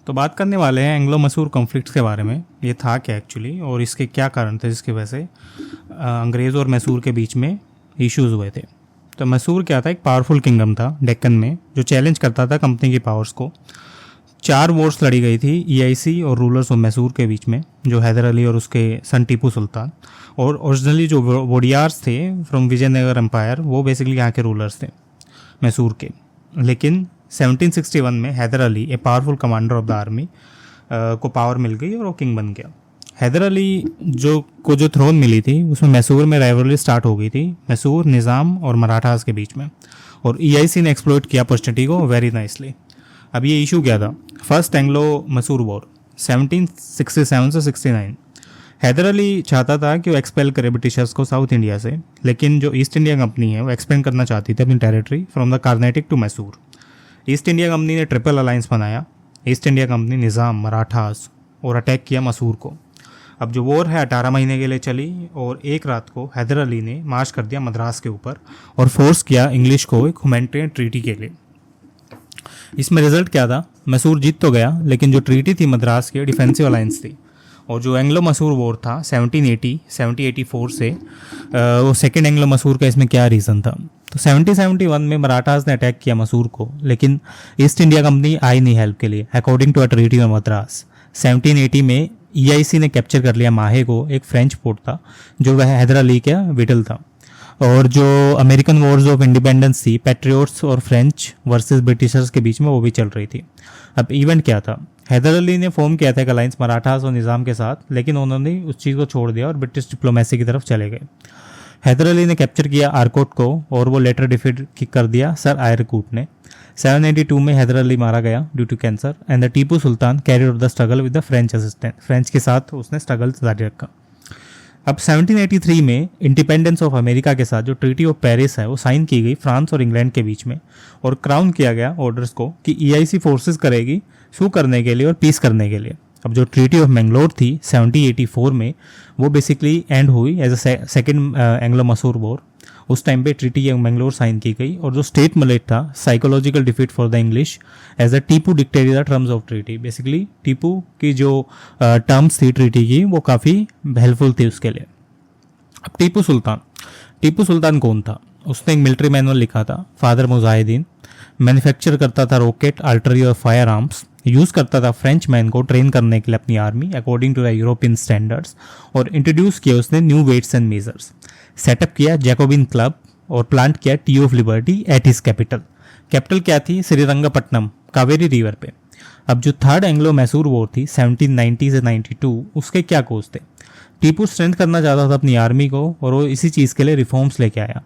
तो बात करने वाले हैं एंग्लो मसूर कॉन्फ्लिक्ट के बारे में। ये था क्या एक्चुअली और इसके क्या कारण थे जिसकी वजह से अंग्रेज़ और मैसूर के बीच में इश्यूज़ हुए थे। तो मैसूर क्या था, एक पावरफुल किंगडम था डेक्कन में जो चैलेंज करता था कंपनी की पावर्स को। 4 वॉर्स लड़ी गई थी ईआईसी और रूलर्स ऑफ मैसूर के बीच में, जो हैदर अली और उसके सन टीपू सुल्तान। और ओरिजिनली जो वोडियार्स थे फ्रॉम विजयनगर एम्पायर, वो बेसिकली यहाँ के रूलर्स थे मैसूर के। लेकिन 1761 में Hyder Ali, a powerful commander of the army, को पावर मिल गई और वो किंग बन गया। हैदर अली जो थ्रोन मिली थी उसमें मैसूर में राइवलरी स्टार्ट हो गई थी मैसूर, निज़ाम और मराठास के बीच में, और ईआईसी ने एक्सप्लॉइट किया अपॉर्चुनिटी को वेरी नाइसली। अब ये इशू क्या था, फर्स्ट एंग्लो मसूर वॉर 1767 से 69। हैदर अली चाहता था कि वो एक्सपेल करे ब्रिटिशर्स को साउथ इंडिया से, लेकिन जो ईस्ट इंडिया कंपनी है वो एक्सपेंड करना चाहती थी अपनी territory from the Carnatic to Mysore. East India Company ने ट्रिपल अलायंस बनाया, East India Company, Nizam, Marathas, और अटैक किया मैसूर को। अब जो वॉर है 18 महीने के लिए चली और एक रात को हैदर अली ने मार्च कर दिया मद्रास के ऊपर और फोर्स किया इंग्लिश को एक ह्यूमैनिटेरियन ट्रीटी के लिए। इसमें रिजल्ट क्या था, मैसूर जीत तो गया लेकिन जो ट्रीटी थी मद्रास की डिफेंसिव अलायंस थी। और जो एंग्लो मसूर वॉर था 1784 से, वो सेकेंड एंग्लो मसूर का इसमें क्या रीज़न था। तो 1771 में मराठास ने अटैक किया मसूर को, लेकिन ईस्ट इंडिया कंपनी आई नहीं हेल्प के लिए according to a treaty of Madras. 1780 में ईआईसी ने कैप्चर कर लिया माहे को, एक फ्रेंच पोर्ट था जो वह हैदर अली का विटल था। और जो अमेरिकन वॉर्स ऑफ इंडिपेंडेंस थी, पैट्रियोट्स और फ्रेंच वर्सेस ब्रिटिशर्स के बीच में, वो भी चल रही थी। अब इवेंट क्या था, हैदर अली ने फॉर्म किया था एक अलायंस मराठास और निज़ाम के साथ, लेकिन उन्होंने उस चीज़ को छोड़ दिया और ब्रिटिश डिप्लोमेसी की तरफ चले गए। हैदर अली ने कैप्चर किया आरकोट को और वो लेटर डिफीट कर दिया सर आयरकूट ने। 782 में हैदर अली मारा गया due to cancer and the Tipu Sultan carried out the struggle with the French assistant. French के साथ उसने स्ट्रगल जारी रखा। अब 1783 में इंडिपेंडेंस ऑफ अमेरिका के साथ जो ट्रीटी ऑफ पेरिस है वो साइन की गई फ्रांस और इंग्लैंड के बीच में, और क्राउन किया गया ऑर्डर्स को कि ईआईसी फोर्सेस करेगी सू करने के लिए और पीस करने के लिए। अब जो ट्रीटी ऑफ मैंगलोर थी 1784 में, वो बेसिकली एंड हुई as a second Anglo Mysore war. उस टाइम पे ट्रीटी ऑफ मैंगलोर साइन की गई और जो स्टेट मलेट था, psychological defeat for the English as a Tipu dictated the terms of treaty. Basically Tipu की जो टर्म्स थी ट्रीटी की वो काफ़ी हेल्पफुल थी उसके लिए। अब टीपू सुल्तान कौन था, उसने एक मिलिट्री मैनुअल लिखा था, फादर मुजाहिदीन। मैन्युफैक्चर करता था रॉकेट, आर्टरी और फायर आर्म्स, यूज़ करता था फ्रेंच मैन को ट्रेन करने के लिए अपनी army according to the European standards, और इंट्रोड्यूस किया उसने new weights and measures. Setup किया जैकोबिन क्लब और प्लांट किया tree of liberty at his capital क्या थी, श्रीरंगपट्टनम, कावेरी रिवर पे। अब जो थर्ड एंग्लो मैसूर वॉर थी 1790 से 92, उसके क्या कोज थे। टीपू स्ट्रेंथ करना चाहता था अपनी आर्मी को और वो इसी चीज़ के लिए रिफॉर्म्स लेके आया,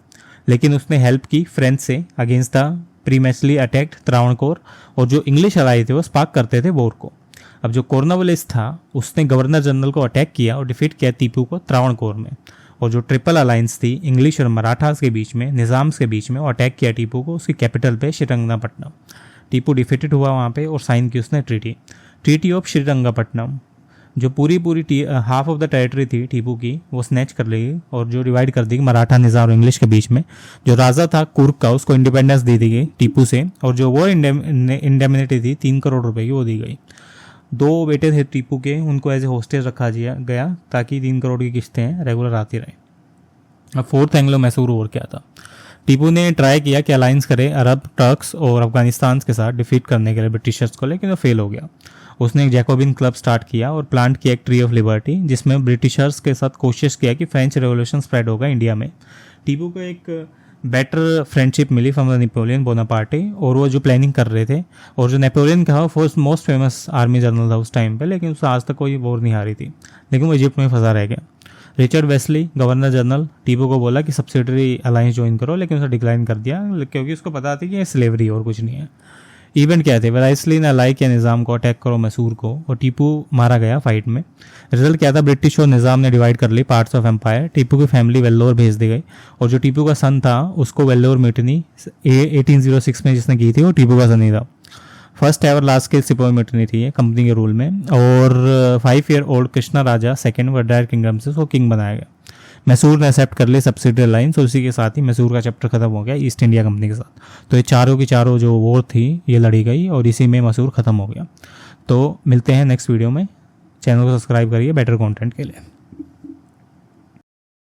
लेकिन उसने हेल्प की फ्रेंच से अगेंस्ट द प्रीमेचली अटैक्ड त्रावणकोर, और जो इंग्लिश अलाई थे वो स्पार्क करते थे वॉर को। अब जो कॉर्नवालिस था उसने गवर्नर जनरल को अटैक किया और डिफीट किया टीपू को त्रावणकोर में। और जो ट्रिपल अलायंस थी इंग्लिश और मराठास के बीच में, निज़ाम्स के बीच में, वो अटैक किया टीपू को उसकी कैपिटल पे श्रीरंगपट्टनम। टीपू डिफीटेड हुआ वहाँ पे और साइन की उसने ट्रीटी ऑफ श्रीरंगपट्टनम। जो पूरी हाफ ऑफ द टेरिटरी थी टीपू की वो स्नैच कर ली और जो डिवाइड कर दी मराठा, निज़ाम और इंग्लिश के बीच में। जो राजा था कुर्क का, उसको इंडिपेंडेंस दे दी गई टीपू से, और जो वो इंडेमिनिटी थी 3 करोड़ रुपए की, वो दी गई। 2 बेटे थे टीपू के, उनको एज ए होस्टेज रखा गया ताकि 3 करोड़ की किस्तें रेगुलर आती रहे। अब फोर्थ एंग्लो मैसूर वॉर क्या था, टीपू ने ट्राई किया कि अलायंस करे अरब, टर्क्स और अफगानिस्तान के साथ डिफीट करने के लिए ब्रिटिशर्स को, लेकिन वो फेल हो गया। उसने एक जैकोबिन क्लब स्टार्ट किया और प्लांट किया एक ट्री ऑफ लिबर्टी, जिसमें ब्रिटिशर्स के साथ कोशिश किया कि फ्रेंच रेवोल्यूशन स्प्रेड होगा इंडिया में। टीपू को एक बेटर फ्रेंडशिप मिली फ्रॉम द नेपोलियन बोनापार्टे, और वो जो प्लानिंग कर रहे थे, और जो नेपोलियन का first most famous army general था उस टाइम पे, लेकिन उससे आज तक कोई वॉर नहीं हारी थी, लेकिन वो इजिप्ट में फंसा रह गया। Richard Wesley, governor general, Tipu को बोला कि सब्सिडरी अलायंस ज्वाइन करो, लेकिन उसे डिक्लाइन कर दिया क्योंकि उसको पता थी कि ये स्लेवरी और कुछ नहीं है। इवेंट क्या थे, वेराइसली ने अलाई किया निज़ाम को, अटैक करो मैसूर को, और टीपू मारा गया फाइट में। रिजल्ट क्या था, ब्रिटिश और निज़ाम ने डिवाइड कर ली पार्ट्स ऑफ एम्पायर। टीपू की फैमिली वेल्लोर भेज दी गई, और जो टीपू का सन था उसको वेल्लोर म्यूटिनी 1806 में जिसने की थी वो टीपू का सन ही था। फर्स्ट एवर लार्ज स्केल सिपाही म्यूटिनी थी ये कंपनी के रूल में, और 5 ईयर ओल्ड कृष्णा राजा सेकेंड वडायर किंगडम से उसको किंग बनाया गया। मैसूर ने एक्सेप्ट कर ली सब्सिडरी अलायंस, और उसी के साथ ही मैसूर का चैप्टर खत्म हो गया ईस्ट इंडिया कंपनी के साथ। तो ये चारों की चारों जो वॉर थी ये लड़ी गई और इसी में मैसूर खत्म हो गया। तो मिलते हैं नेक्स्ट वीडियो में। चैनल को सब्सक्राइब करिए बेटर कंटेंट के लिए।